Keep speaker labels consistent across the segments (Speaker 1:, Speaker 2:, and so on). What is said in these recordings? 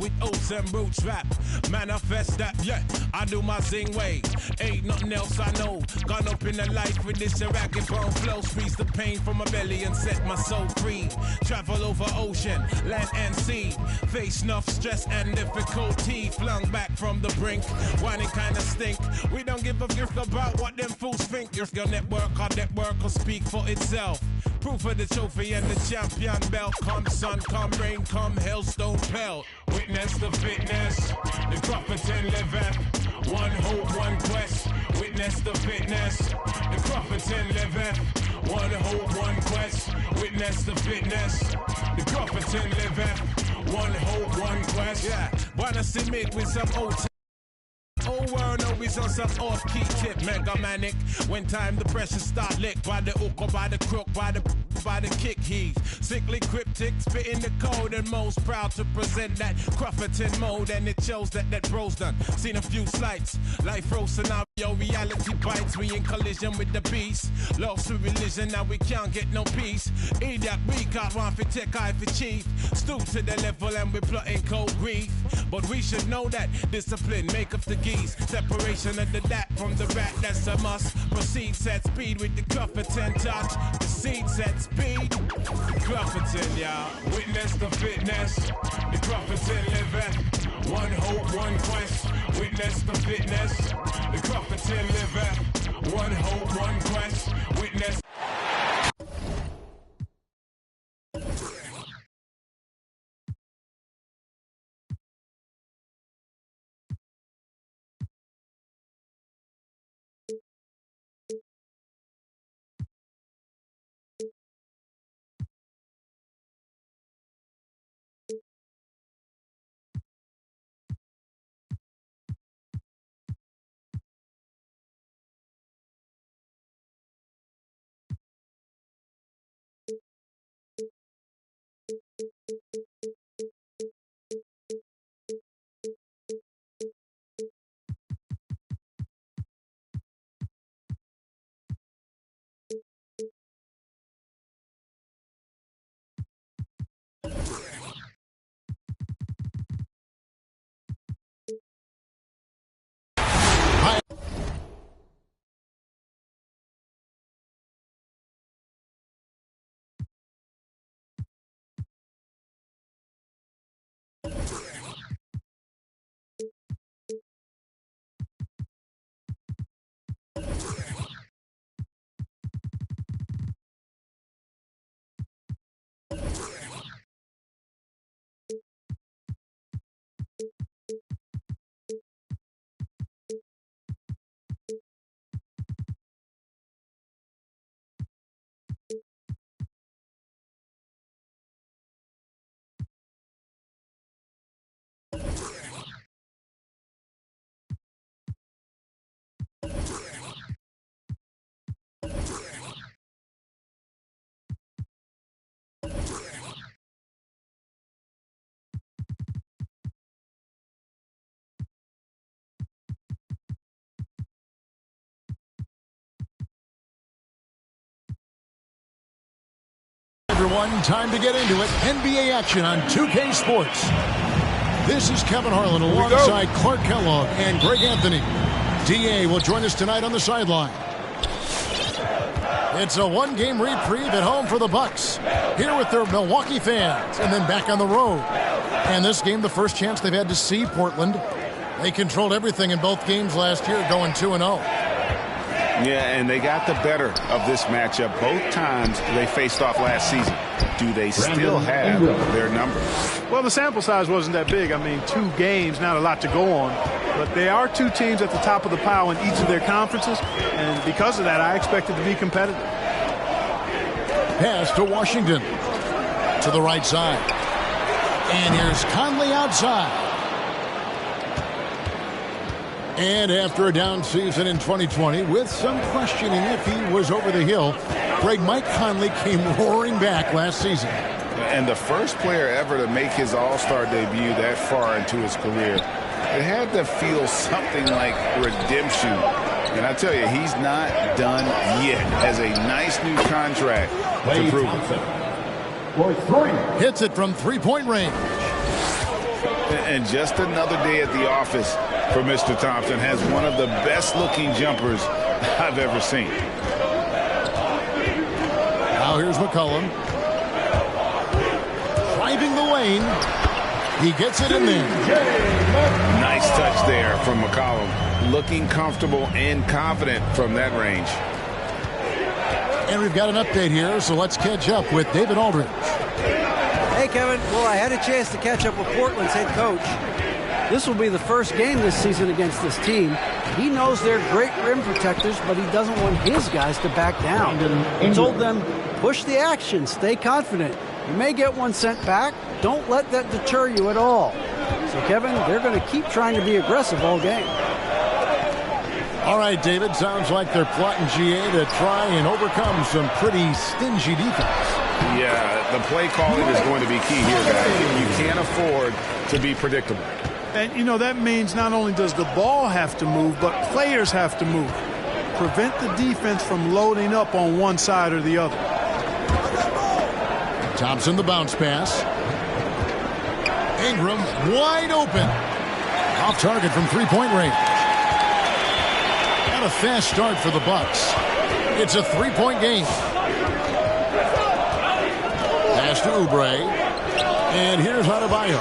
Speaker 1: with oats and roots rap. Manifest that, yeah, I do my zing way. Ain't nothing else I know. Gone up in the life with this ragged bone flow. Squeeze the pain from my belly and set my soul free. Travel over ocean, land and sea. Face enough stress and difficulty. Flung back from the brink, whining kinda stink. We don't give a gift about what them fools think. If your network, our network will speak for itself. Proof of the trophy and the champion belt. Come sun, come rain, come hailstone pelt. Witness the fitness, the prophet and liveth. One hope, one quest. Witness the fitness, the prophet and liveth. One hope, one quest. Witness the fitness, the prophet and liveth. One hope, one quest. Yeah, wanna submit with some old. Oh, world always on some off-key tip, mega manic. When time the pressure start lick by the hook or by the crook, by the kick heave. Sickly cryptic, spitting the code and most proud to present that Crufferton mode. And it shows that bro's done. Seen a few slights, life row scenario, reality bites. We in collision with the beast. Lost to religion, now we can't get no peace. Idiot, we got one for tech, eye for chief. Stoop to the level and we're plotting cold grief. But we should know that discipline make up the geese. Separation of the dat from the rat, that's a must. Proceed, set speed with the Crufferton touch. The seed set speed. Crufferton, y'all. Witness the fitness. The Crufferton liveth. One hope, one quest. Witness the fitness. The Crufferton liveth. One hope, one quest. Witness.
Speaker 2: Everyone, time to get into it. NBA action on 2K Sports. This is Kevin Harlan alongside Clark Kellogg and Greg Anthony. DA will join us tonight on the sideline. It's a one-game reprieve at home for the Bucks. Here with their Milwaukee fans and then back on the road. And this game, the first chance they've had to see Portland. They controlled everything in both games last year, going 2-0.
Speaker 3: Yeah, and they got the better of this matchup both times they faced off last season. Do they still have their number?
Speaker 4: Well, the sample size wasn't that big. I mean, 2 games, not a lot to go on. But they are 2 teams at the top of the pile in each of their conferences. And because of that, I expect it to be competitive.
Speaker 2: Pass to Washington. To the right side. And here's Conley outside. And after a down season in 2020, with some questioning if he was over the hill, Mike Conley came roaring back last season.
Speaker 3: And the first player ever to make his All-Star debut that far into his career, it had to feel something like redemption. And I tell you, he's not done yet. Has a nice new contract to prove it.
Speaker 2: Hits it from three-point range.
Speaker 3: And just another day at the office for Mr. Thompson. Has one of the best-looking jumpers I've ever seen.
Speaker 2: Now here's McCollum. Driving the lane. He gets it in there.
Speaker 3: Nice touch there from McCollum. Looking comfortable and confident from that range.
Speaker 2: And we've got an update here, so let's catch up with David Aldridge.
Speaker 5: Hey, Kevin. Well, I had a chance to catch up with Portland's head coach. This will be the first game this season against this team. He knows they're great rim protectors, but he doesn't want his guys to back down. He told them, push the action, stay confident. You may get one sent back. Don't let that deter you at all. So, Kevin, they're going to keep trying to be aggressive all game.
Speaker 2: All right, David, sounds like they're plotting GA to try and overcome some pretty stingy defense.
Speaker 3: Yeah, the play calling is going to be key here, guys. You can't afford to be predictable.
Speaker 4: And, you know, that means not only does the ball have to move, but players have to move. Prevent the defense from loading up on one side or the other.
Speaker 2: Thompson, the bounce pass. Ingram, wide open. Off target from three-point range. And a fast start for the Bucks. It's a three-point game. Pass to Oubre. And here's Adebayo.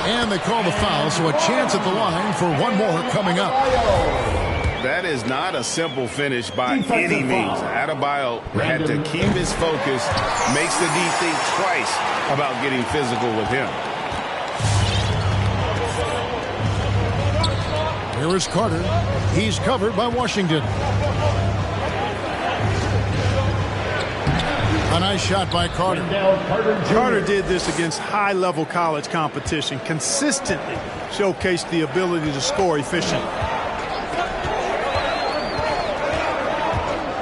Speaker 2: And they call the foul, so a chance at the line for one more coming up.
Speaker 3: That is not a simple finish by any means. Adebayo had to keep his focus, makes the D think twice about getting physical with him.
Speaker 2: Here is Carter. He's covered by Washington. A nice shot by Carter.
Speaker 4: Carter did this against high-level college competition, consistently showcased the ability to score efficiently.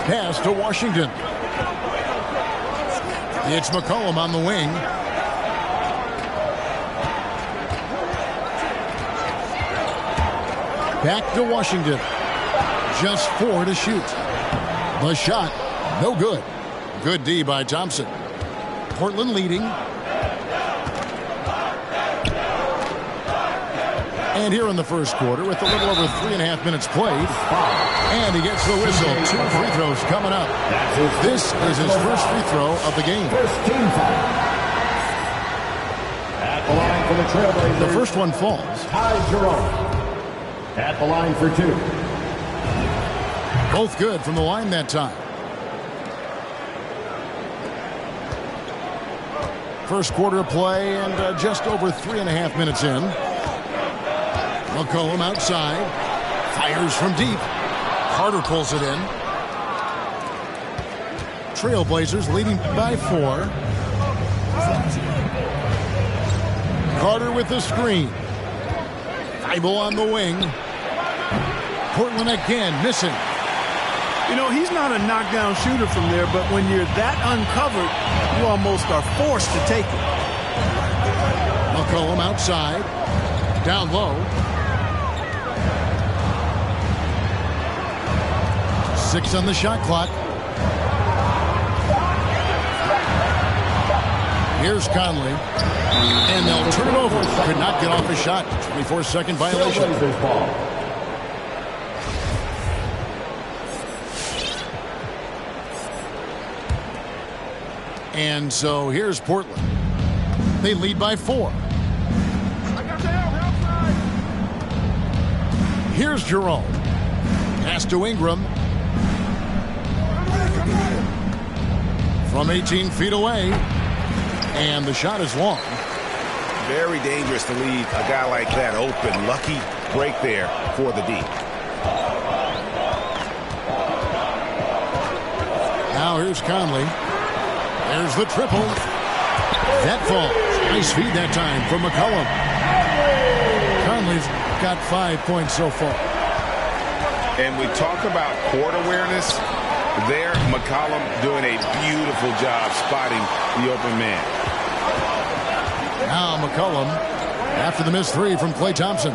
Speaker 2: Pass to Washington. It's McCollum on the wing. Back to Washington. Just 4 to shoot. The shot, no good. Good D by Thompson. Portland leading. And here in the first quarter, with a little over 3.5 minutes played, and he gets the whistle. 2 free throws coming up. This is his first free throw of the game.
Speaker 6: At the line for the Trailblazers,
Speaker 2: the first one falls.
Speaker 6: Ty Jerome. At the line for 2.
Speaker 2: Both good from the line that time. First quarter of play, and just over 3.5 minutes in. McCollum outside. Fires from deep. Carter pulls it in. Trailblazers leading by 4. Carter with the screen. Thibault on the wing. Portland again missing.
Speaker 4: You know, he's not a knockdown shooter from there, but when you're that uncovered, you almost are forced to take it.
Speaker 2: McCollum outside. Down low. 6 on the shot clock. Here's Conley. And they'll turn it over. Could not get off a shot. 24-second violation. And so here's Portland. They lead by 4. Here's Jerome. Pass to Ingram. From 18 feet away. And the shot is long.
Speaker 3: Very dangerous to leave a guy like that open. Lucky break there for the D.
Speaker 2: Now here's Conley. There's the triple. That falls. Nice feed that time from McCollum. Conley's got 5 points so far.
Speaker 3: And we talk about court awareness. There, McCollum doing a beautiful job spotting the open man.
Speaker 2: Now McCollum after the missed 3 from Klay Thompson.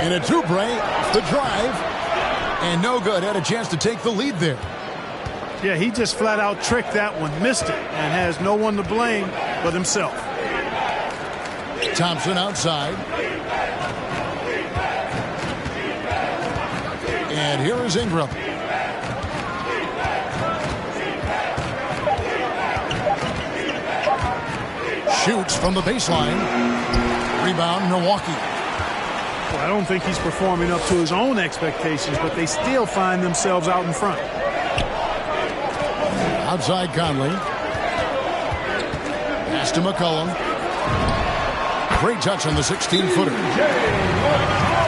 Speaker 2: And a Oubre, the drive. And no good. Had a chance to take the lead there.
Speaker 4: Yeah, he just flat out tricked that one, missed it, and has no one to blame but himself.
Speaker 2: Thompson outside. And here is Ingram. Shoots from the baseline. Rebound, Milwaukee.
Speaker 4: Well, I don't think he's performing up to his own expectations, but they still find themselves out in front.
Speaker 2: Outside Conley. Pass to McCollum. Great touch on the 16-footer.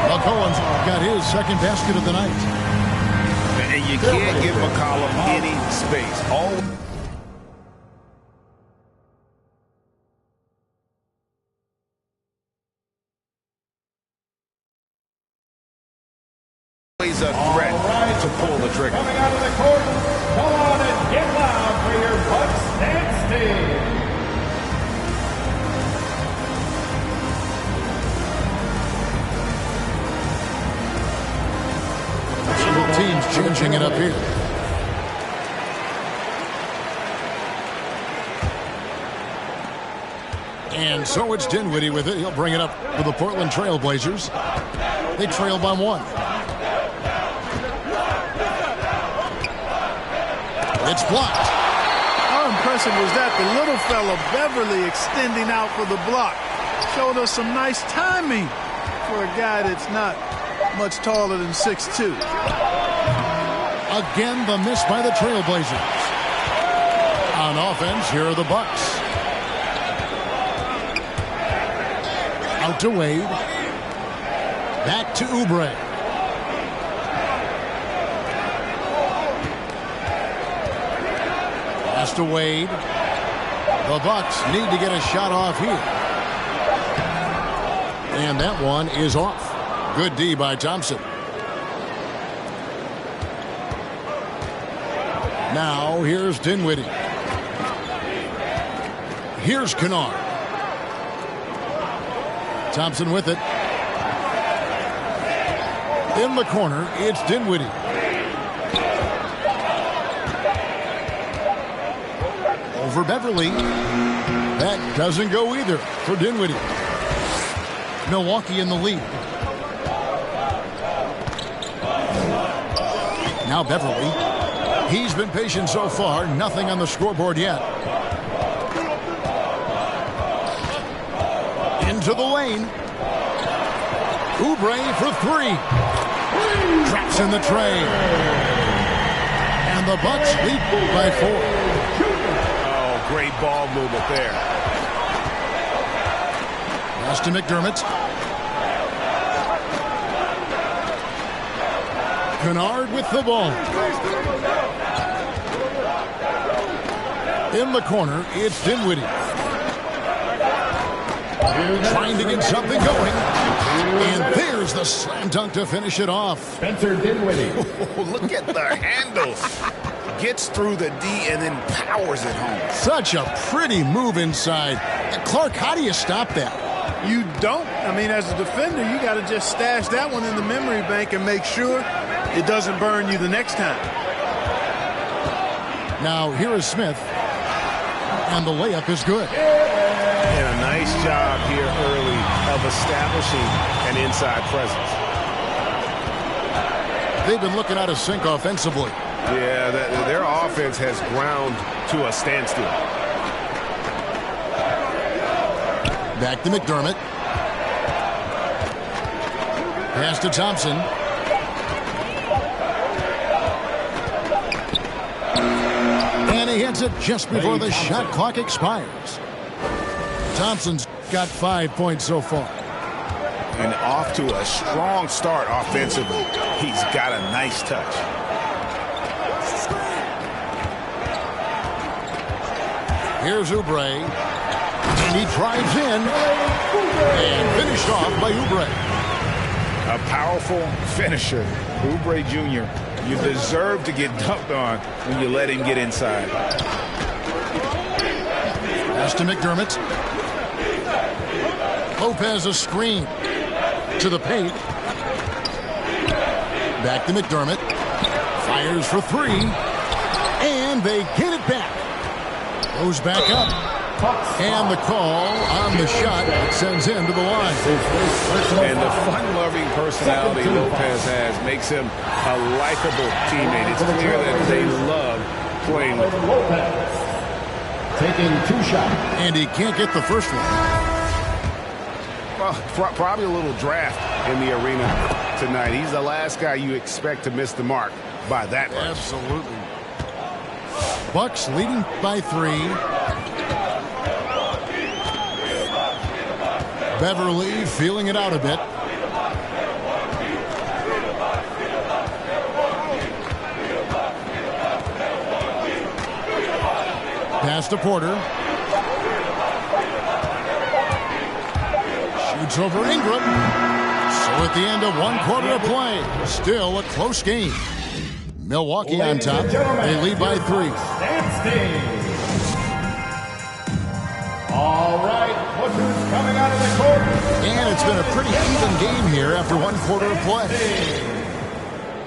Speaker 2: McCollum's got his second basket of the night.
Speaker 3: And you can't give McCollum any space. Always a threat to pull the trigger.
Speaker 6: Coming out of the court, come on and get loud for your Bucks dance team.
Speaker 2: Teams changing it up here. And so it's Dinwiddie with it. He'll bring it up for the Portland Trail Blazers. They trail by 1. It's blocked.
Speaker 4: How impressive was that? The little fella, Beverly, extending out for the block. Showed us some nice timing for a guy that's not much taller than 6'2".
Speaker 2: Again, the miss by the Trailblazers. On offense, here are the Bucks. Out to Wade. Back to Oubre. Pass to Wade. The Bucks need to get a shot off here. And that one is off. Good D by Thompson. Now, here's Dinwiddie. Here's Kennard. Thompson with it. In the corner, it's Dinwiddie. Over Beverly. That doesn't go either for Dinwiddie. Milwaukee in the lead. Now Beverly. He's been patient so far. Nothing on the scoreboard yet. Into the lane. Oubre for 3. Drops in the tray. And the Bucks lead by 4.
Speaker 3: Oh, great ball movement there.
Speaker 2: Pass to McDermott. Kennard with the ball. In the corner, it's Dinwiddie. Trying to get something going. And there's the slam dunk to finish it off.
Speaker 6: Spencer Dinwiddie.
Speaker 3: Oh, look at the handles. Gets through the D and then powers it home.
Speaker 2: Such a pretty move inside. Clark, how do you stop that?
Speaker 4: You don't. I mean, as a defender, you got to just stash that one in the memory bank and make sure it doesn't burn you the next time.
Speaker 2: Now, here is Smith. And the layup is good.
Speaker 3: And a nice job here early of establishing an inside presence.
Speaker 2: They've been looking out of sync offensively.
Speaker 3: Yeah, their offense has ground to a standstill.
Speaker 2: Back to McDermott. Pass to Thompson. And he hits it just before the shot clock expires. Thompson's got 5 points so far.
Speaker 3: And off to a strong start offensively. He's got a nice touch.
Speaker 2: Here's Oubre. And he drives in. And finished off by Oubre.
Speaker 3: A powerful finisher. Oubre Jr. You deserve to get dunked on when you let him get inside.
Speaker 2: Pass to McDermott. Lopez a screen to the paint. Back to McDermott. Fires for 3. And they get it back. Goes back up. And the call on the shot that sends him to the line.
Speaker 3: And the fun-loving personality Lopez has makes him a likable teammate. It's clear that they love playing with him.
Speaker 6: Taking 2 shots.
Speaker 2: And he can't get the first one.
Speaker 3: Well, probably a little draft in the arena tonight. He's the last guy you expect to miss the mark by that much.
Speaker 2: Absolutely. Bucks leading by 3. Beverly feeling it out a bit. Pass to Porter. Shoots over Ingram. So at the end of 1 quarter of play, still a close game. Milwaukee on top. They lead by 3.
Speaker 6: All right, Clippers coming out of the court.
Speaker 2: And it's been a pretty even game here after 1 quarter of play.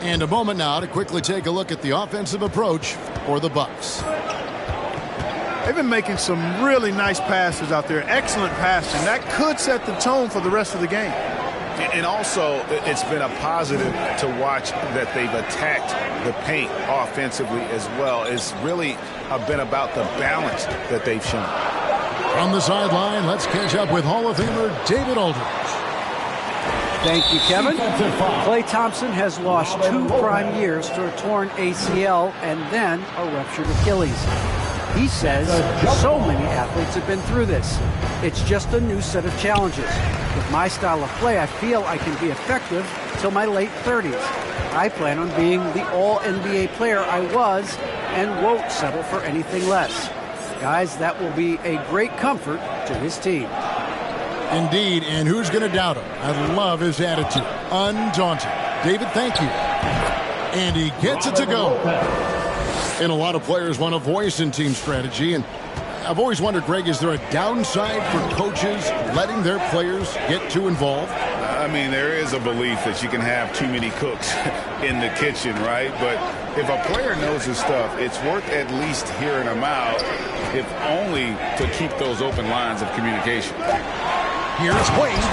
Speaker 2: And a moment now to quickly take a look at the offensive approach for the Bucks.
Speaker 4: They've been making some really nice passes out there. Excellent passing. That could set the tone for the rest of the game.
Speaker 3: And also, it's been a positive to watch that they've attacked the paint offensively as well. It's really been about the balance that they've shown.
Speaker 2: From the sideline, let's catch up with Hall of Famer David Aldridge.
Speaker 5: Thank you, Kevin. Klay Thompson has lost 2 prime years to a torn ACL and then a ruptured Achilles. He says so many athletes have been through this. It's just a new set of challenges. With my style of play, I feel I can be effective till my late 30s. I plan on being the all-NBA player I was and won't settle for anything less. Guys, that will be a great comfort to his team.
Speaker 2: Indeed, and who's going to doubt him? I love his attitude. Undaunted. David, thank you. And he gets it to go. And a lot of players want a voice in team strategy, and I've always wondered, Greg, is there a downside for coaches letting their players get too involved?
Speaker 3: I mean, there is a belief that you can have too many cooks in the kitchen, right? But if a player knows his stuff, it's worth at least hearing him out, if only to keep those open lines of communication.
Speaker 2: Here's Wade,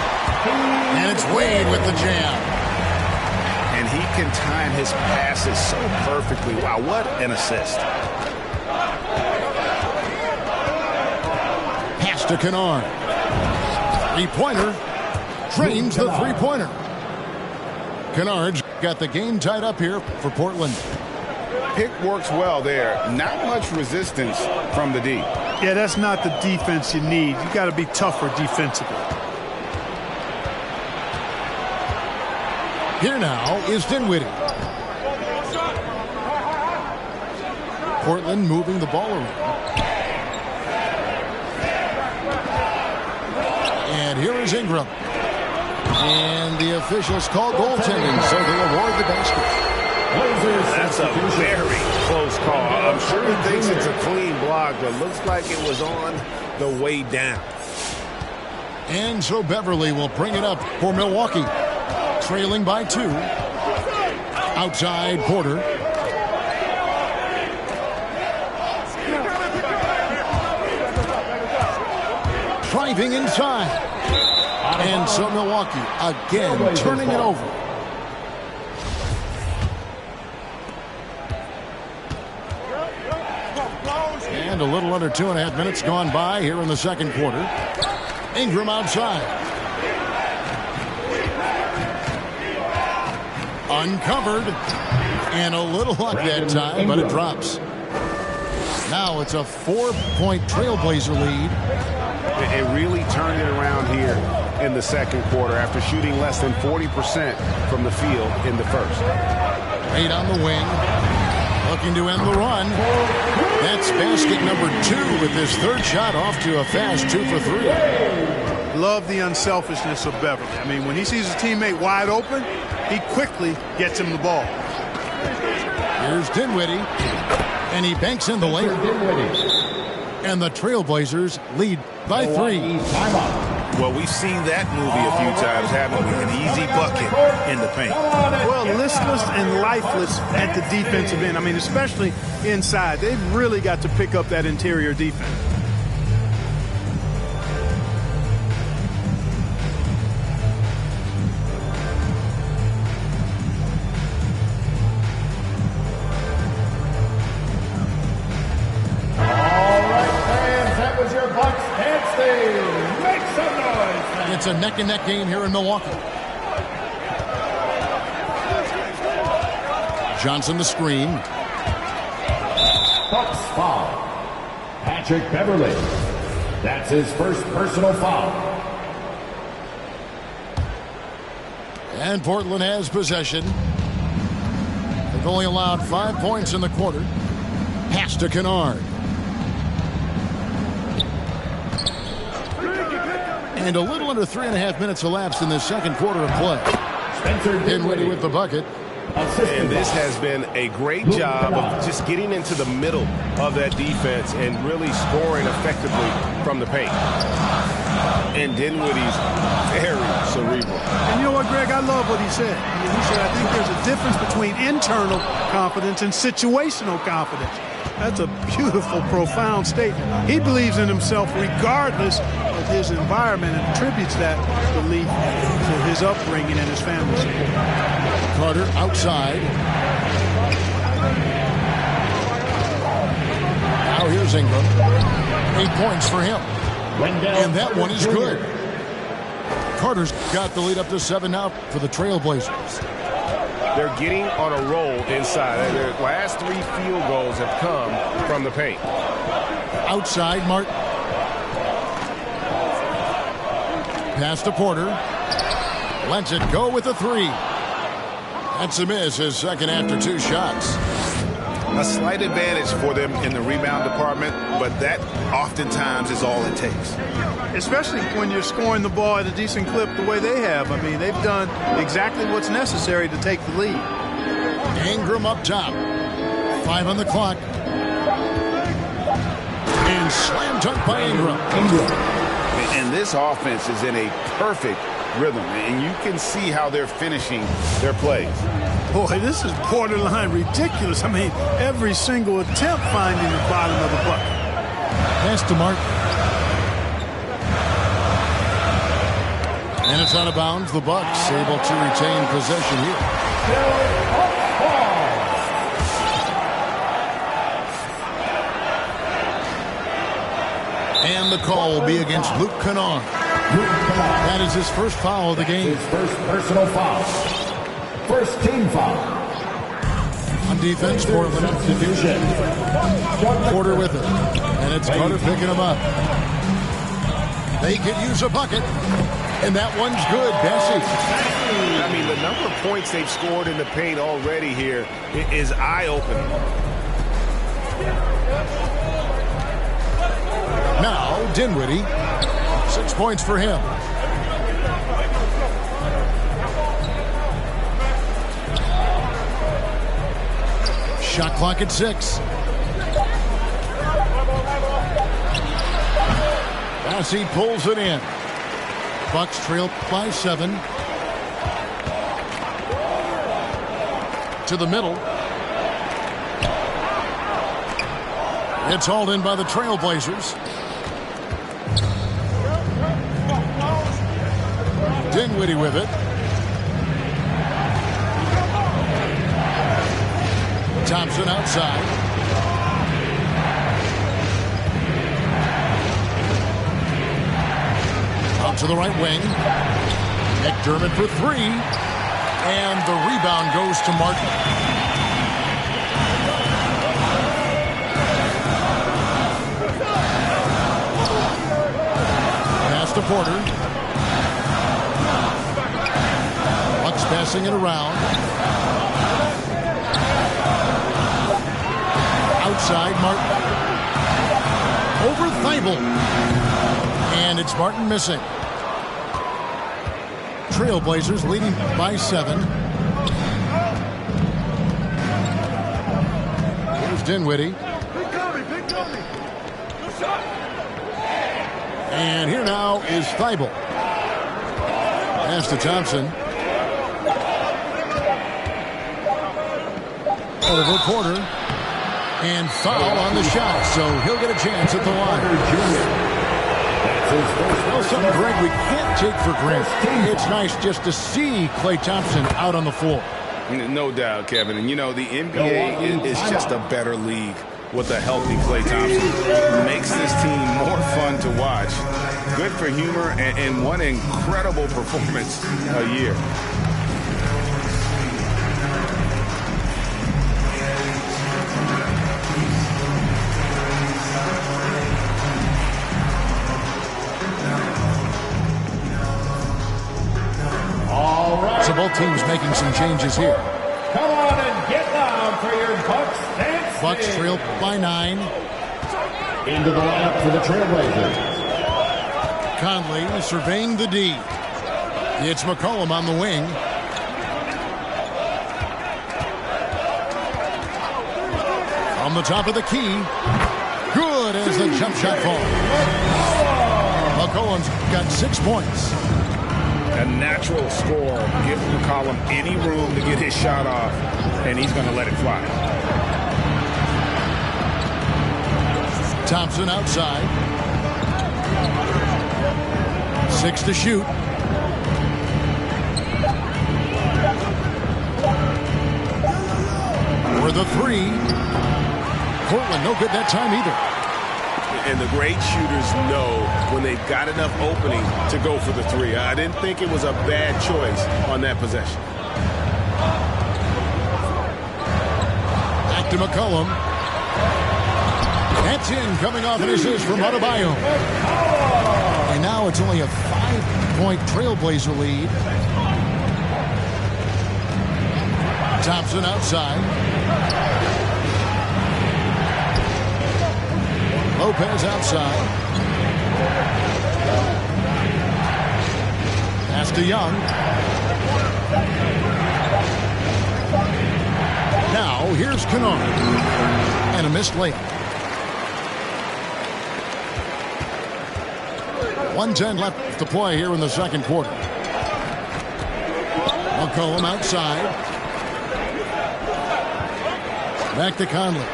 Speaker 2: and it's Wade with the jam.
Speaker 3: And he can time his passes so perfectly. Wow, what an assist.
Speaker 2: Pass to Kennard. Three-pointer. Drains the three-pointer. Kennard's got the game tied up here for Portland.
Speaker 3: Pick works well there. Not much resistance from the D.
Speaker 4: Yeah, that's not the defense you need. You got to be tougher defensively.
Speaker 2: Here now is Dinwiddie. Portland moving the ball around. And here is Ingram. And the officials call goaltending, so they award the basket.
Speaker 3: That's a very close call. I'm sure he thinks it's a clean block, but looks like it was on the way down.
Speaker 2: And so Beverly will bring it up for Milwaukee. Trailing by 2. Outside Porter. Driving inside. And so Milwaukee again turning it over. And a little under 2.5 minutes gone by here in the second quarter. Ingram outside. Uncovered. And a little luck that time, but it drops. Now it's a 4-point Trailblazer lead.
Speaker 3: It really turned it around here in the second quarter after shooting less than 40% from the field in the first.
Speaker 2: Wade on the wing. Looking to end the run. That's basket number 2 with his third shot off to a fast 2 for 3.
Speaker 4: Love the unselfishness of Beverly. I mean, when he sees his teammate wide open, he quickly gets him the ball.
Speaker 2: Here's Dinwiddie. And he banks in the layup. And the Trailblazers lead by 3.
Speaker 3: Well, we've seen that movie a few times, haven't we? An easy bucket in the paint.
Speaker 4: Well, listless and lifeless at the defensive end. I mean, especially inside. They've really got to pick up that interior defense.
Speaker 2: It's a neck-and-neck game here in Milwaukee. Johnson the screen.
Speaker 6: Bucks foul. Patrick Beverley. That's his first personal foul.
Speaker 2: And Portland has possession. They've only allowed 5 points in the quarter. Pass to Kennard. And a little under 3.5 minutes elapsed in the second quarter of play. Dinwiddie with the bucket.
Speaker 7: And this has been a great job of just getting into the middle of that defense and really scoring effectively from the paint. And Dinwiddie's very cerebral.
Speaker 4: And you know what, Greg? I love what he said. I mean, he said, I think there's a difference between internal confidence and situational confidence. That's a beautiful, profound statement. He believes in himself regardless of his environment and attributes that belief to his upbringing and his family support.
Speaker 2: Carter outside. Now here's Ingram. 8 points for him. And that one is good. Carter's got the lead up to 7 now for the Trailblazers.
Speaker 7: They're getting on a roll inside. Their last 3 field goals have come from the paint.
Speaker 2: Outside, Martin. Pass to Porter. Lets it go with a 3. That's a miss, his second after 2 shots.
Speaker 3: A slight advantage for them in the rebound department, but that oftentimes is all it takes.
Speaker 4: Especially when you're scoring the ball at a decent clip the way they have. I mean, they've done exactly what's necessary to take the lead.
Speaker 2: Ingram up top. 5 on the clock. And slam dunk by Ingram.
Speaker 3: And this offense is in a perfect rhythm, and you can see how they're finishing their plays.
Speaker 4: Boy, this is borderline ridiculous. I mean, every single attempt finding the bottom of the bucket.
Speaker 2: Pass to Martin. And it's out of bounds. The Bucks able to retain possession here. And the call will be against Luke Kennard. That is his first foul of the game.
Speaker 6: His first personal foul. First team foul.
Speaker 2: On defense, Portland.
Speaker 6: Substitution.
Speaker 2: Porter with it. And it's Carter picking him up. They could use a bucket. And that one's good. Bessie.
Speaker 7: I mean, the number of points they've scored in the paint already here is eye-opening.
Speaker 2: Now, Dinwiddie. 6 points for him. Shot clock at 6. Bassie pulls it in. Bucks trail by 7. To the middle. It's hauled in by the Trailblazers. Dinwiddie with it. Thompson outside. Out to the right wing. McDermott for 3. And the rebound goes to Martin. Pass to Porter. Bucks passing it around. Outside, Martin. Over Thibault. And it's Martin missing. Trailblazers leading by 7. Here's Dinwiddie. And here now is Thibault. Pass to Thompson. Over Porter. And foul on the shot, so he'll get a chance at the line. Well, something, Greg, we can't take for granted. It's nice just to see Klay Thompson out on the floor.
Speaker 3: No doubt, Kevin. And, you know, the NBA is just a better league with a healthy Klay Thompson. Makes this team more fun to watch. Good for humor and one incredible performance a year.
Speaker 2: So both teams making some changes here.
Speaker 6: Come on and get down for your Bucks dance.
Speaker 2: Bucks trail by 9.
Speaker 6: Into the lineup for the Trailblazers.
Speaker 2: Conley surveying the D. It's McCollum on the wing. From the top of the key. Good as the jump shot falls. McCollum's got 6 points.
Speaker 3: A natural score. Give McCollum any room to get his shot off, and he's going to let it fly.
Speaker 2: Thompson outside. 6 to shoot. For the 3. Portland no good that time either.
Speaker 7: And the great shooters know when they've got enough opening to go for the 3. I didn't think it was a bad choice on that possession.
Speaker 2: Back to McCollum. That's in, coming off an assist from Adebayo. And now it's only a 5-point Trailblazer lead. Thompson outside. Lopez outside. Pass to Young. Now here's Kennard. And a missed layup. 1:10 left to play here in the second quarter. McCollum outside. Back to Conley.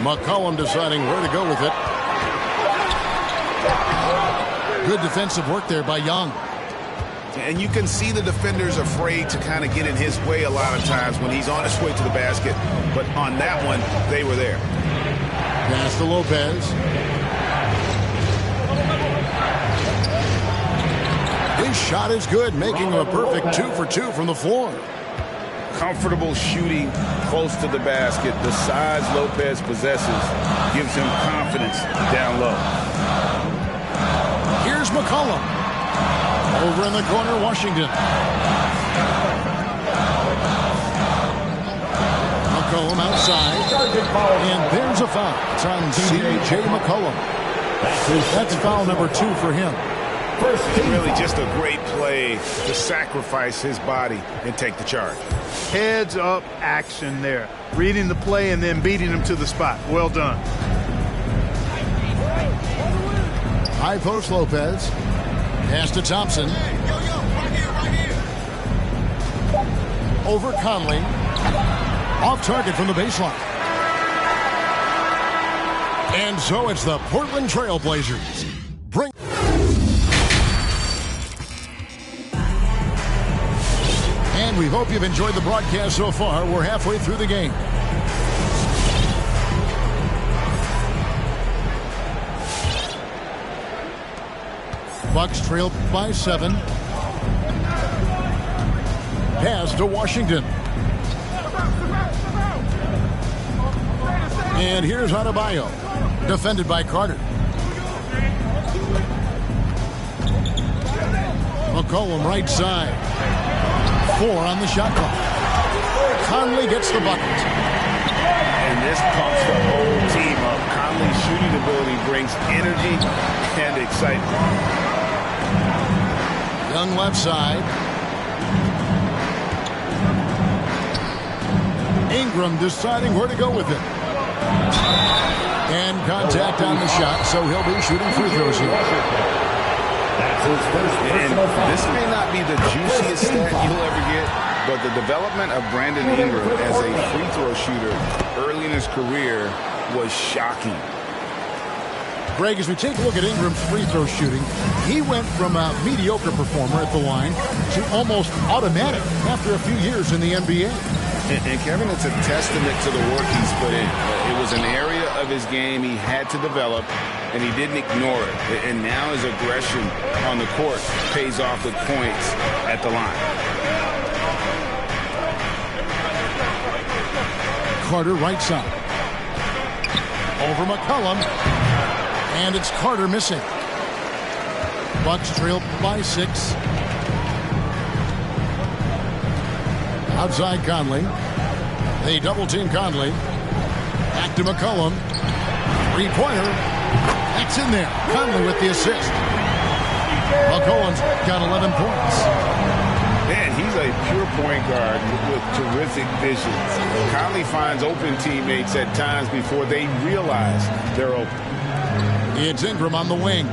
Speaker 2: McCollum deciding where to go with it. Good defensive work there by Young.
Speaker 3: And you can see the defenders afraid to kind of get in his way a lot of times when he's on his way to the basket. But on that one, they were there.
Speaker 2: Pass to Lopez. His shot is good, making him a perfect 2 for 2 from the floor.
Speaker 3: Comfortable shooting close to the basket. The size Lopez possesses gives him confidence down low.
Speaker 2: Here's McCollum. Over in the corner, Washington. McCollum outside. And there's a foul. It's on C.J. McCollum. That's foul number 2 for him.
Speaker 3: Really just a great play to sacrifice his body and take the charge.
Speaker 4: Heads up action there. Reading the play and then beating him to the spot. Well done.
Speaker 2: High post Lopez. Pass to Thompson. Over Conley. Off target from the baseline. And so it's the Portland Trailblazers. And we hope you've enjoyed the broadcast so far. We're halfway through the game. Bucks trail by 7. Pass to Washington. And here's Adebayo. Defended by Carter. McCollum right side. 4 on the shot clock. Conley gets the bucket.
Speaker 3: And this pumps the whole team up. Conley's shooting ability brings energy and excitement.
Speaker 2: Young left side. Ingram deciding where to go with it. Contact on the shot, so he'll be shooting free throws here.
Speaker 6: That's his first personal foul.
Speaker 3: This may not be the juiciest stat you'll ever get, but the development of Brandon Ingram as a free throw shooter early in his career was shocking.
Speaker 2: Greg, as we take a look at Ingram's free throw shooting, he went from a mediocre performer at the line to almost automatic after a few years in the NBA.
Speaker 3: And Kevin, it's a testament to the work he's put in. It was an area of his game he had to develop, and he didn't ignore it. And now his aggression on the court pays off with points at the line.
Speaker 2: Carter right side. Over McCollum. And it's Carter missing. Bucks trail by 6. Outside Conley. They double team Conley. Back to McCollum. Three-pointer. That's in there. Conley with the assist. McCollum's got 11 points.
Speaker 3: Man, he's a pure point guard with terrific vision. Conley finds open teammates at times before they realize they're open.
Speaker 2: It's Ingram on the wing.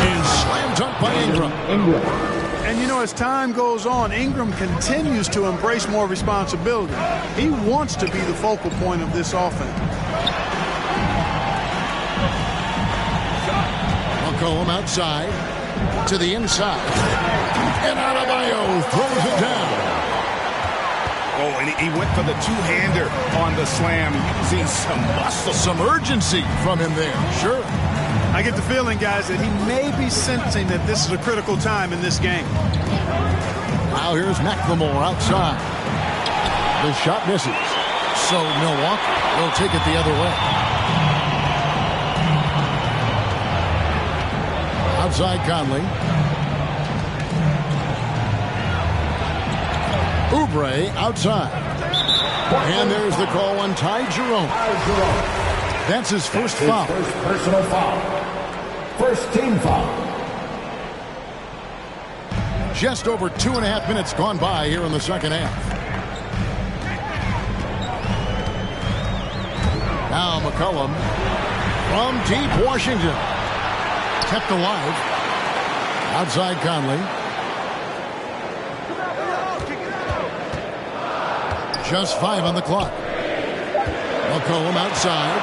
Speaker 2: And slam dunk by Ingram.
Speaker 4: And you know, as time goes on, Ingram continues to embrace more responsibility. He wants to be the focal point of this offense.
Speaker 2: McCollum outside to the inside. And Adebayo throws it down.
Speaker 3: Oh, and he went for the two-hander on the slam. You can see some muscle.
Speaker 2: Some urgency from him there. Sure.
Speaker 4: I get the feeling, guys, that he may be sensing that this is a critical time in this game.
Speaker 2: Now here's McLemore outside. The shot misses. So Milwaukee will take it the other way. Outside Conley. Oubre outside. And there's the call on Ty Jerome. That's his first foul.
Speaker 6: First personal foul. First team foul.
Speaker 2: Just over 2.5 minutes gone by here in the second half. Now McCollum from deep Washington. Kept alive. Outside Conley. Just 5 on the clock. McCollum outside.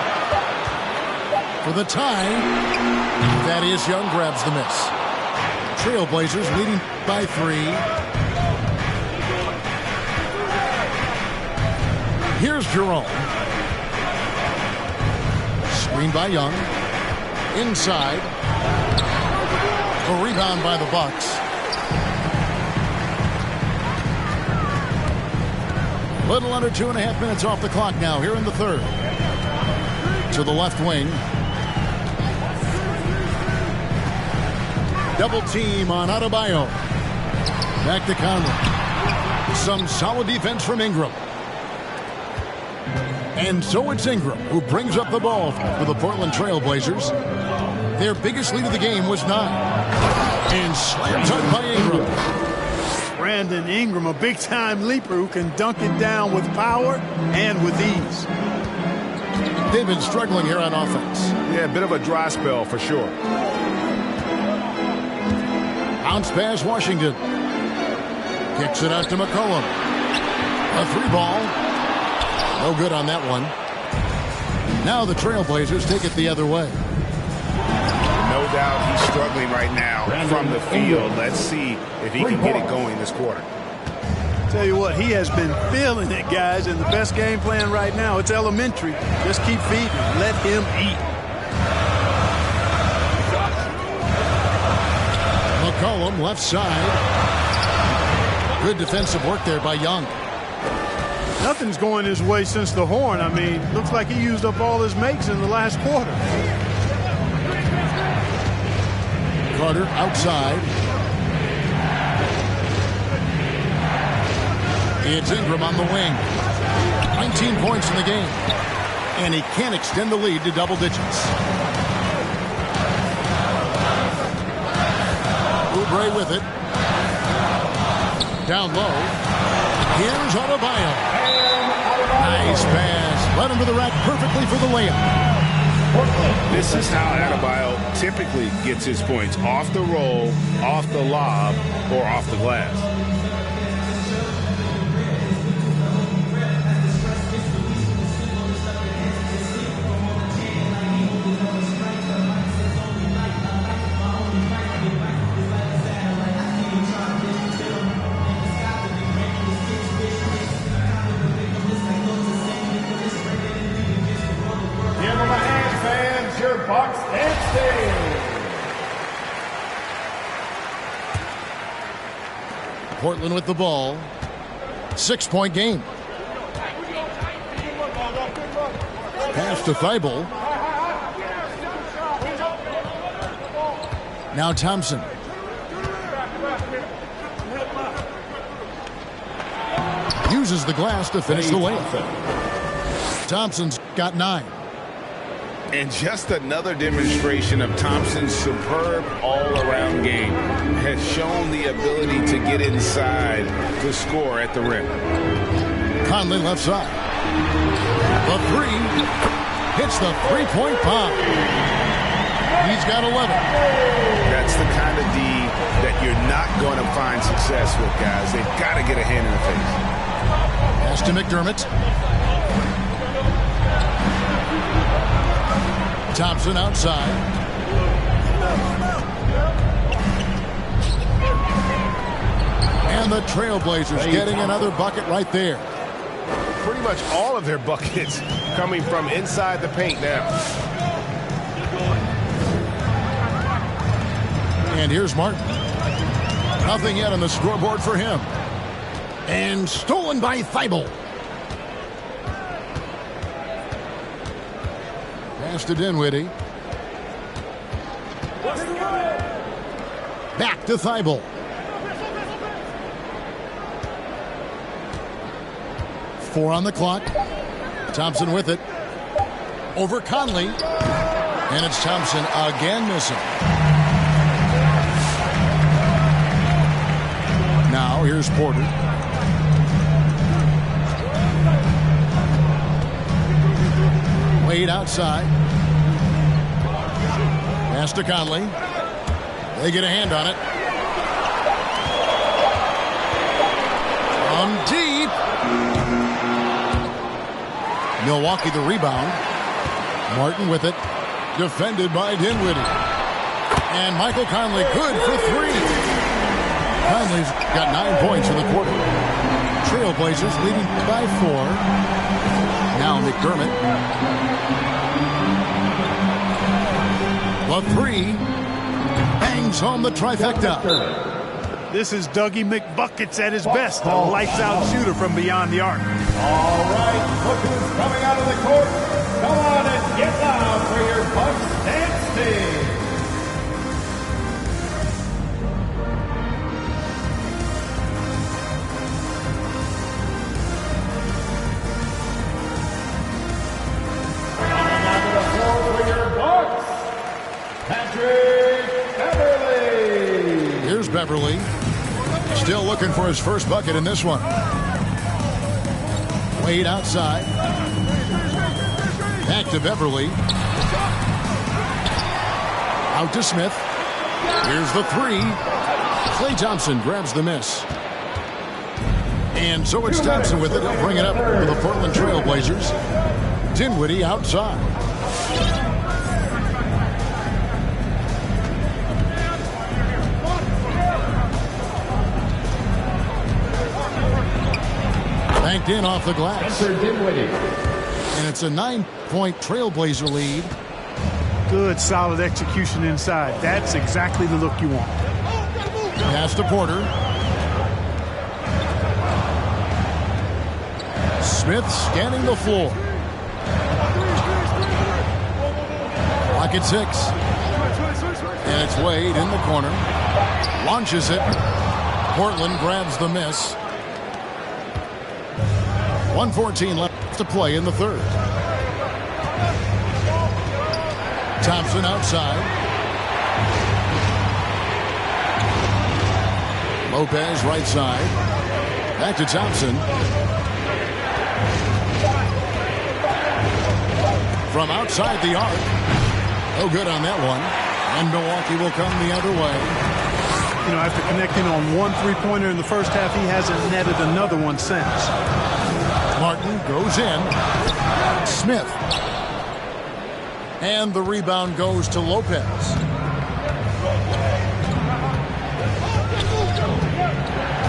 Speaker 2: For the tie. Thaddeus Young grabs the miss. Trailblazers leading by 3. Here's Jerome. Screen by Young. Inside. A rebound by the Bucks. Little under 2.5 minutes off the clock now here in the third. To the left wing. Double team on Adebayo. Back to Conley. Some solid defense from Ingram. And so it's Ingram who brings up the ball for the Portland Trailblazers. Their biggest lead of the game was 9. And slammed up by Ingram.
Speaker 4: Brandon Ingram, a big-time leaper who can dunk it down with power and with ease.
Speaker 2: They've been struggling here on offense.
Speaker 7: Yeah, a bit of a dry spell for sure.
Speaker 2: Bounce pass Washington. Kicks it out to McCollum. A 3-ball. No good on that one. Now the Trailblazers take it the other way.
Speaker 3: No doubt he's struggling right now from the field. Let's see if he can get it going this quarter.
Speaker 4: Tell you what, he has been feeling it, guys, and the best game plan right now, it's elementary. Just keep feeding. Let him eat.
Speaker 2: McCollum left side. Good defensive work there by Young.
Speaker 4: Nothing's going his way since the horn. I mean, looks like he used up all his makes in the last quarter.
Speaker 2: Carter outside. It's Ingram on the wing. 19 points in the game. And he can't extend the lead to double digits. Oubre with it. Down low. Here's Adebayo. Nice pass. Led him to the rack perfectly for the layup.
Speaker 3: This is how Adebayo typically gets his points. Off the roll, off the lob, or off the glass.
Speaker 6: Bucks dancing.
Speaker 2: Portland with the ball. 6-point game. Pass to Thibault. Now Thompson. Uses the glass to finish the layup. Thompson's got 9.
Speaker 3: And just another demonstration of Thompson's superb all-around game. Has shown the ability to get inside to score at the rim.
Speaker 2: Conley left side. The three. Hits the three-point bomb. He's got 11.
Speaker 3: That's the kind of D that you're not going to find success with, guys. They've got to get a hand in the face.
Speaker 2: Pass to McDermott. Thompson outside. And the Trailblazers getting another bucket right there.
Speaker 7: Pretty much all of their buckets coming from inside the paint now.
Speaker 2: And here's Martin. Nothing yet on the scoreboard for him. And stolen by Thibault. Pass to Dinwiddie. Back to Thibault. Four on the clock. Thompson with it. Over Conley. And it's Thompson again missing. Now here's Porter. Wade outside. Pass to Conley. They get a hand on it. On deep. Milwaukee the rebound. Martin with it. Defended by Dinwiddie. And Michael Conley good for 3. Conley's got 9 points in the quarter. Trailblazers leading by 4. Now McDermott. The 3 bangs home the trifecta.
Speaker 4: This is Dougie McBuckets at his best. A lights-out shooter from beyond the arc.
Speaker 6: All right, look who's coming out of the court. Come on and get loud for your Bucks dance team.
Speaker 2: Beverly still looking for his first bucket in this one. Wade outside. Back to Beverly. Out to Smith. Here's the 3. Klay Thompson grabs the miss. And so it's Thompson with it. He'll bring it up for the Portland Trailblazers. Dinwiddie outside. Banked in off the glass. And it's a 9-point Trailblazer lead.
Speaker 4: Good, solid execution inside. That's exactly the look you want.
Speaker 2: Pass to Porter. Smith scanning the floor. Clock at 6. And it's Wade in the corner. Launches it. Portland grabs the miss. 1:14 left to play in the third. Thompson outside. Lopez right side. Back to Thompson. from outside the arc. No good on that one. And Milwaukee will come the other way.
Speaker 4: You know, after connecting on one three-pointer in the first half, he hasn't netted another one since.
Speaker 2: Martin goes in. Smith. And the rebound goes to Lopez.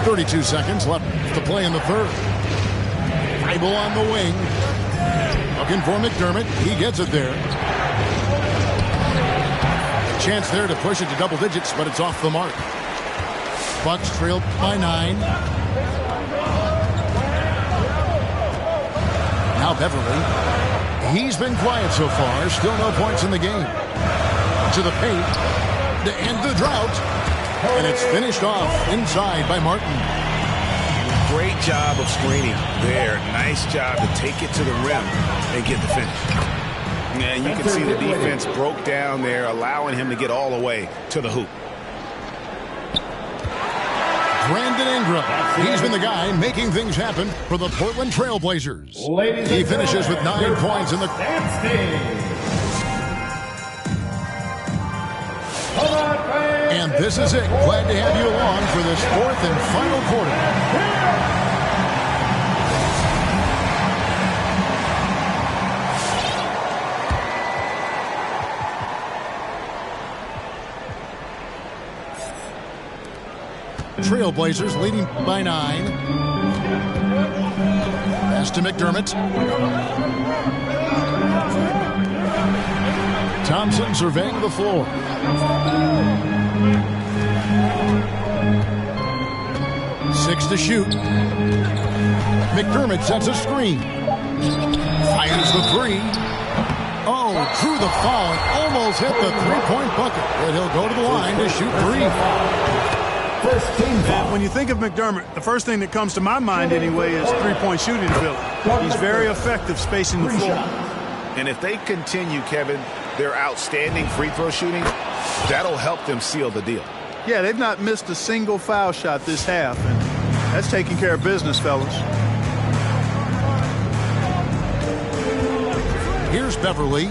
Speaker 2: 32 seconds left to play in the third. Feibel on the wing. Looking for McDermott. He gets it there. A chance there to push it to double digits, but it's off the mark. Bucks trailed by 9. Now Beverly. He's been quiet so far. Still no points in the game. To the paint. To end the drought. And it's finished off inside by Martin.
Speaker 3: Great job of screening there. Nice job to take it to the rim and get the finish. Yeah, you can see the defense broke down there, allowing him to get all the way to the hoop.
Speaker 2: Brandon Ingram. He's been the guy making things happen for the Portland Trail Blazers. He finishes with 9 points in the... And this is it. Glad to have you along for this fourth and final quarter. Trailblazers leading by 9. Pass to McDermott. Thompson surveying the floor. Six to shoot. McDermott sets a screen. Fires the three. Oh, drew the foul and almost hit the three-point bucket. But he'll go to the line to shoot 3.
Speaker 4: And when you think of McDermott, the first thing that comes to my mind anyway is three-point shooting ability. He's very effective spacing the floor.
Speaker 3: And if they continue, Kevin, their outstanding free throw shooting, that'll help them seal the deal.
Speaker 4: Yeah, they've not missed a single foul shot this half, and that's taking care of business, fellas.
Speaker 2: Here's Beverly.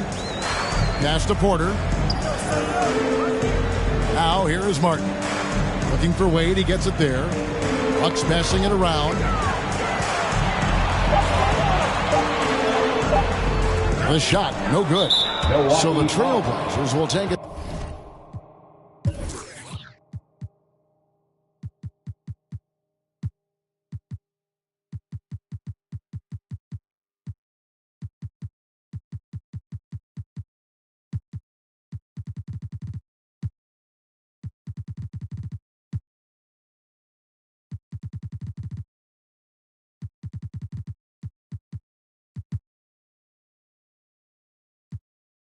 Speaker 2: Pass to Porter. Now here is Martin. Looking for Wade. He gets it there. Bucks passing it around. The shot, no good. So the Trailblazers will take it.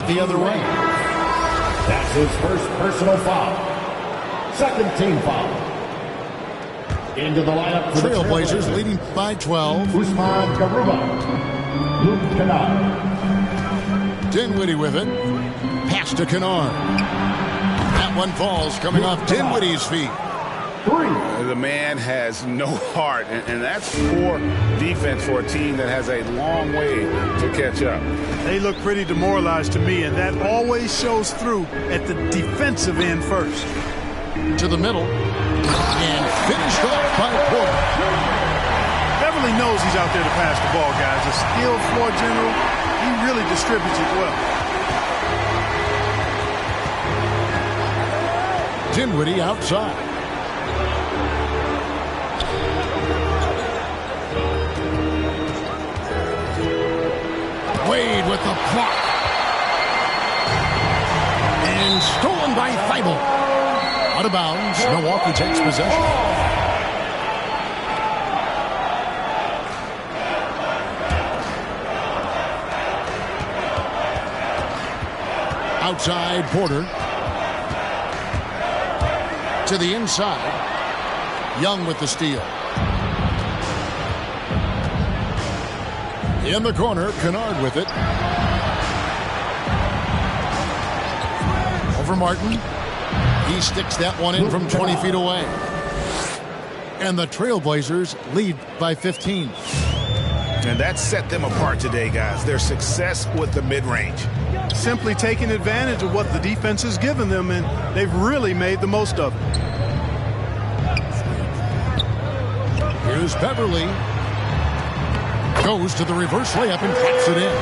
Speaker 2: The other way.
Speaker 6: That's his first personal foul. Second team foul. Into the lineup for
Speaker 2: Trailblazers leading by 12.
Speaker 6: Usman Garuba. Luke Kennard.
Speaker 2: Dinwiddie with it. Pass to Kennard. That one falls coming off Dinwiddie's feet.
Speaker 3: The man has no heart, and that's poor defense for a team that has a long way to catch up.
Speaker 4: They look pretty demoralized to me, and that always shows through at the defensive end first.
Speaker 2: To the middle, and finished off by Porter.
Speaker 4: Beverly knows he's out there to pass the ball, guys. A skilled floor general, he really distributes it well.
Speaker 2: Dinwiddie outside. Wade with the block. And stolen by Feibel. Out of bounds. Milwaukee takes possession. Outside, Porter. To the inside. Young with the steal. In the corner, Kennard with it. Over Martin. He sticks that one in from 20 feet away. And the Trailblazers lead by 15.
Speaker 3: And that set them apart today, guys. Their success with the mid-range.
Speaker 4: Simply taking advantage of what the defense has given them, and they've really made the most of it.
Speaker 2: Here's Beverly. Goes to the reverse layup and drops it in.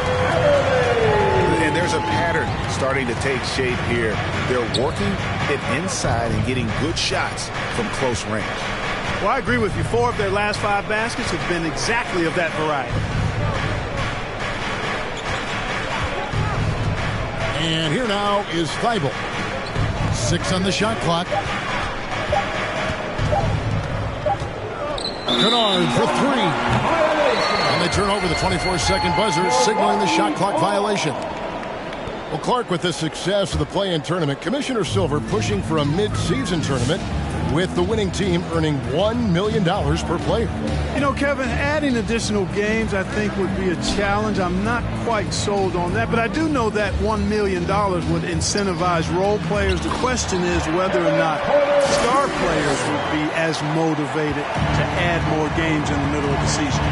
Speaker 3: And there's a pattern starting to take shape here. They're working it inside and getting good shots from close range.
Speaker 4: Well, I agree with you. 4 of their last 5 baskets have been exactly of that variety.
Speaker 2: And here now is Thibault. 6 on the shot clock. Kennard for 3. And they turn over the 24-second buzzer, signaling the shot clock violation. Well, Clark, with the success of the play-in tournament, Commissioner Silver pushing for a mid-season tournament with the winning team earning $1 million per player.
Speaker 4: You know, Kevin, adding additional games I think would be a challenge. I'm not quite sold on that, but I do know that $1 million would incentivize role players. The question is whether or not star players would be as motivated to add more games in the middle of the season.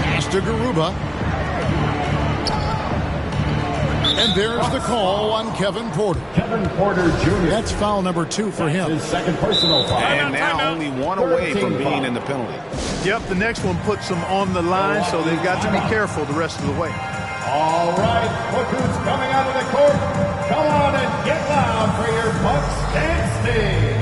Speaker 2: Pass to Garuba. And there's the call on Kevin Porter.
Speaker 6: Kevin Porter Jr.
Speaker 2: That's foul number 2 for him.
Speaker 6: His second personal foul.
Speaker 3: And now only 1 away from being in the penalty.
Speaker 4: Yep, the next one puts them on the line, so they've got to be careful the rest of the way.
Speaker 6: All right, look who's coming out of the court. Come on and get loud for your Bucks dance team.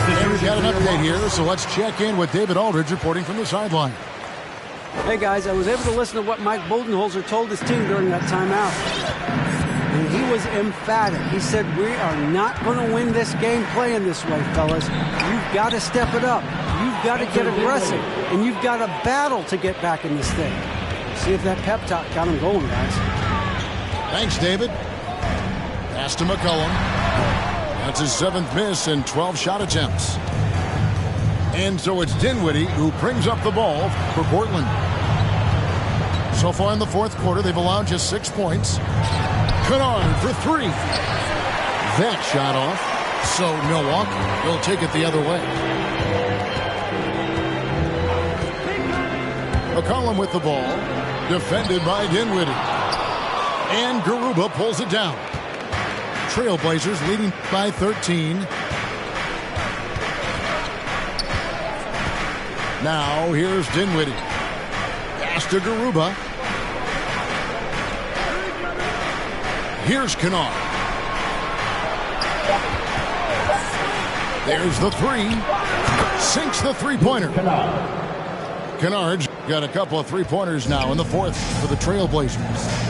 Speaker 2: And we've got an update here, so let's check in with David Aldridge reporting from the sideline.
Speaker 5: Hey, guys, I was able to listen to what Mike Budenholzer told his team during that timeout. And he was emphatic. He said, we are not going to win this game playing this way, fellas. You've got to step it up. You've got to get aggressive. And you've got to battle to get back in this thing. See if that pep talk got him going, guys.
Speaker 2: Thanks, David. Pass to McCollum. That's his 7th miss in 12 shot attempts. And so it's Dinwiddie who brings up the ball for Portland. So far in the 4th quarter, they've allowed just 6 points. Kennard for 3. That shot off. So Milwaukee will take it the other way. McCollum with the ball. Defended by Dinwiddie. And Garuba pulls it down. Trailblazers leading by 13. Now here's Dinwiddie. Pass to Garuba. Here's Kennard. There's the 3. Sinks the 3-pointer. Kennard's got a couple of 3-pointers now in the 4th for the Trailblazers.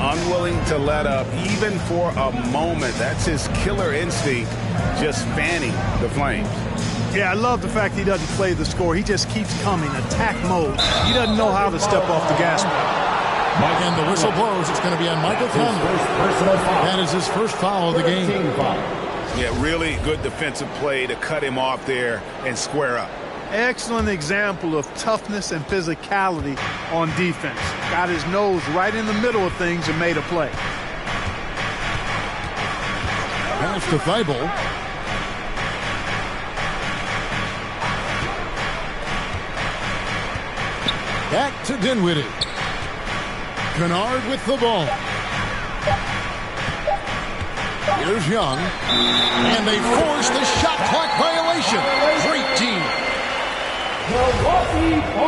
Speaker 3: Unwilling to let up even for a moment. That's his killer instinct, just fanning the Flames.
Speaker 4: Yeah, I love the fact he doesn't play the score. He just keeps coming, attack mode. He doesn't know how to step off the gas pedal.
Speaker 2: And the whistle blows. It's going to be on Michael Conley. That is his first foul of the game.
Speaker 3: Yeah, really good defensive play to cut him off there and square up.
Speaker 4: Excellent example of toughness and physicality on defense. Got his nose right in the middle of things and made a play.
Speaker 2: Pass to Thibault. Back to Dinwiddie. Kennard with the ball. Here's Young. And they force the shot clock violation. Great team.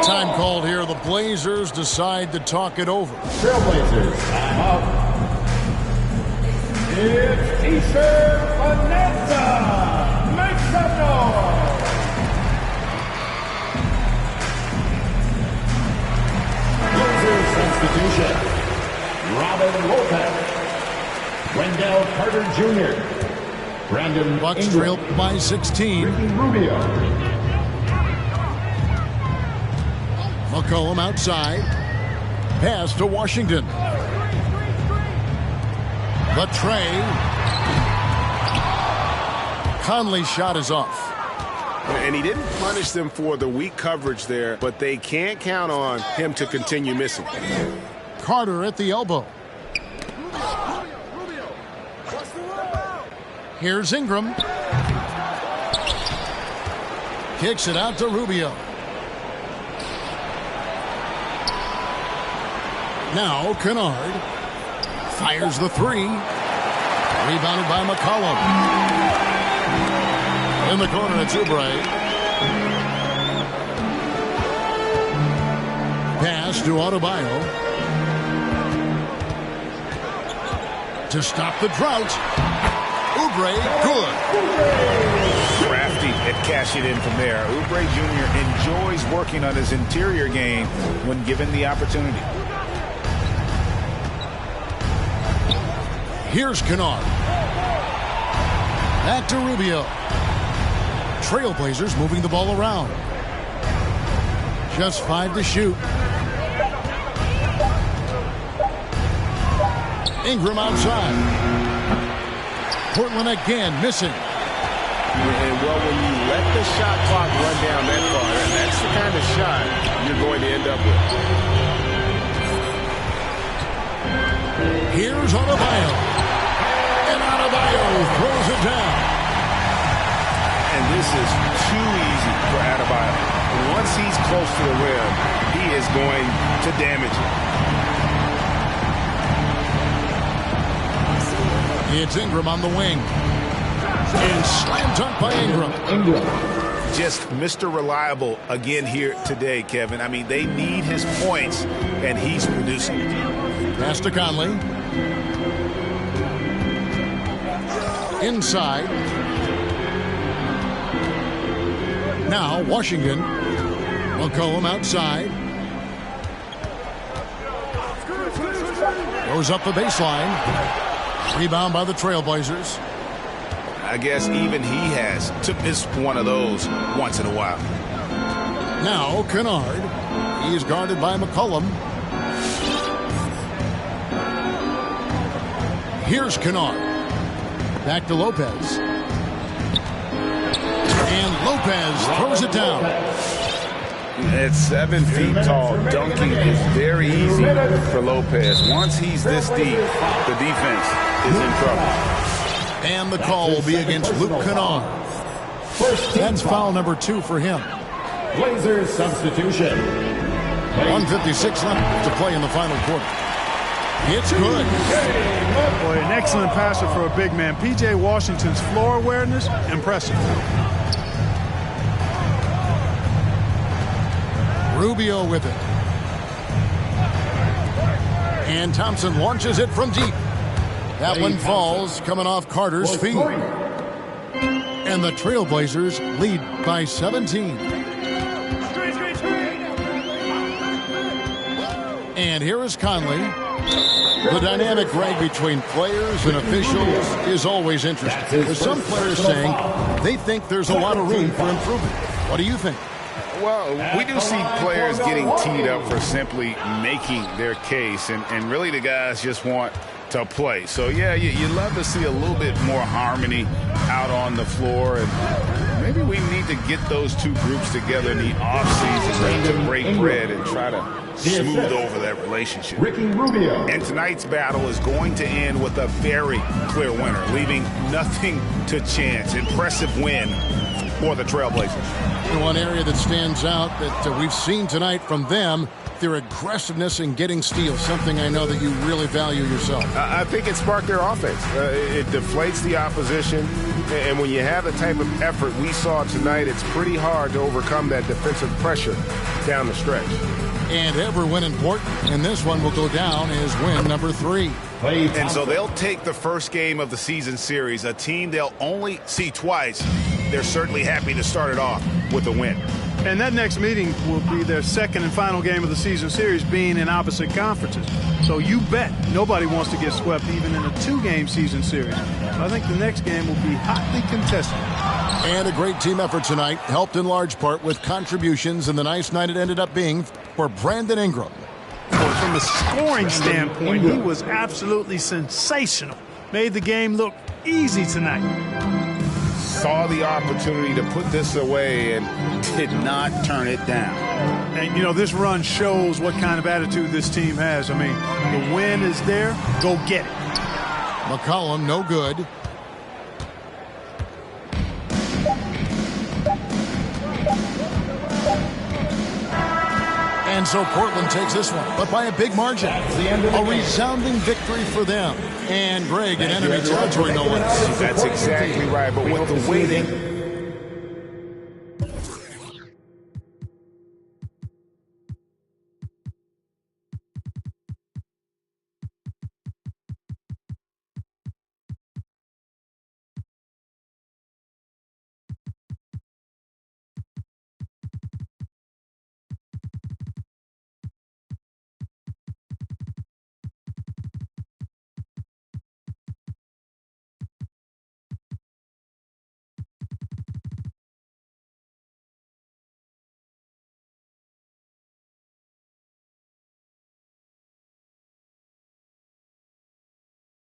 Speaker 2: Time called here. The Blazers decide to talk it over.
Speaker 6: Trailblazers, time out. It's Easter Bonanza. Make some noise. Blazers substitution. Robin Lopez. Wendell Carter Jr. Brandon
Speaker 2: Bucks
Speaker 6: Ingram.
Speaker 2: trail by 16.
Speaker 6: Ricky Rubio.
Speaker 2: McCollum outside. Pass to Washington. The tray. Conley's shot is off.
Speaker 7: And he didn't punish them for the weak coverage there, but they can't count on him to continue missing.
Speaker 2: Carter at the elbow. Here's Ingram. Kicks it out to Rubio. Now Kennard fires the three. Rebounded by McCollum. In the corner, it's Oubre. Pass to Adebayo. To stop the drought. Oubre, good.
Speaker 3: Crafty at cashing in from there. Oubre Jr. enjoys working on his interior game when given the opportunity.
Speaker 2: Here's Kennard. Back to Rubio. Trailblazers moving the ball around. Just 5 to shoot. Ingram outside. Portland again missing.
Speaker 7: And well, when you let the shot clock run down that far, that's the kind of shot you're going to end up with.
Speaker 2: Here's Adebayo. And Adebayo throws it down.
Speaker 3: And this is too easy for Adebayo. Once he's close to the rim, he is going to damage it.
Speaker 2: It's Ingram on the wing. And slam dunk by Ingram.
Speaker 3: Just Mr. Reliable again here today, Kevin. I mean, they need his points, and he's producing.
Speaker 2: Pass to Conley. Inside. Now Washington. McCollum outside. Goes up the baseline. Rebound by the Trailblazers.
Speaker 3: I guess even he has to miss one of those once in a while.
Speaker 2: Now Kennard. He is guarded by McCollum. Here's Kennard. Back to Lopez. And Lopez throws it down.
Speaker 3: At 7 feet tall, dunking is very easy for Lopez. Once he's this deep, the defense is in trouble.
Speaker 2: And the call will be against Luke Kennard. That's foul number 2 for him.
Speaker 6: Blazers substitution.
Speaker 2: 1:56 left to play in the final quarter. It's good.
Speaker 4: Boy, an excellent passer for a big man. P.J. Washington's floor awareness, impressive.
Speaker 2: Rubio with it. And Thompson launches it from deep. That one falls, coming off Carter's feet. And the Trailblazers lead by 17. And here is Conley. The dynamic rank between players and officials is always interesting. With some players saying they think there's a lot of room for improvement. What do you think?
Speaker 3: Well, we do see players getting teed up for simply making their case, and really the guys just want to play. So, yeah, you love to see a little bit more harmony out on the floor, and maybe we need to get those two groups together in the offseason to break bread and try to smooth over that relationship. And tonight's battle is going to end with a very clear winner, leaving nothing to chance. Impressive win for the Trailblazers.
Speaker 2: One area that stands out that we've seen tonight from them, their aggressiveness in getting steals, something I know that you really value yourself.
Speaker 7: I think it sparked their offense. It deflates the opposition, and when you have the type of effort we saw tonight, it's pretty hard to overcome that defensive pressure down the stretch.
Speaker 2: And every win important, and this one will go down as win number 3.
Speaker 3: And so they'll take the first game of the season series, a team they'll only see twice. They're certainly happy to start it off with a win.
Speaker 4: And that next meeting will be their second and final game of the season series, being in opposite conferences. So you bet nobody wants to get swept even in a 2-game season series. So I think the next game will be hotly contested.
Speaker 2: And a great team effort tonight, helped in large part with contributions, and the nice night it ended up being for Brandon Ingram.
Speaker 4: From a scoring standpoint, he was absolutely sensational. Made the game look easy tonight.
Speaker 3: Saw the opportunity to put this away and did not turn it down.
Speaker 4: And, you know, this run shows what kind of attitude this team has. I mean, the win is there. Go get it.
Speaker 2: McCollum, no good. And so Portland takes this one, but by a big margin. A resounding victory for them. And Greg in enemy territory, no less.
Speaker 3: That's exactly right. But with the waiting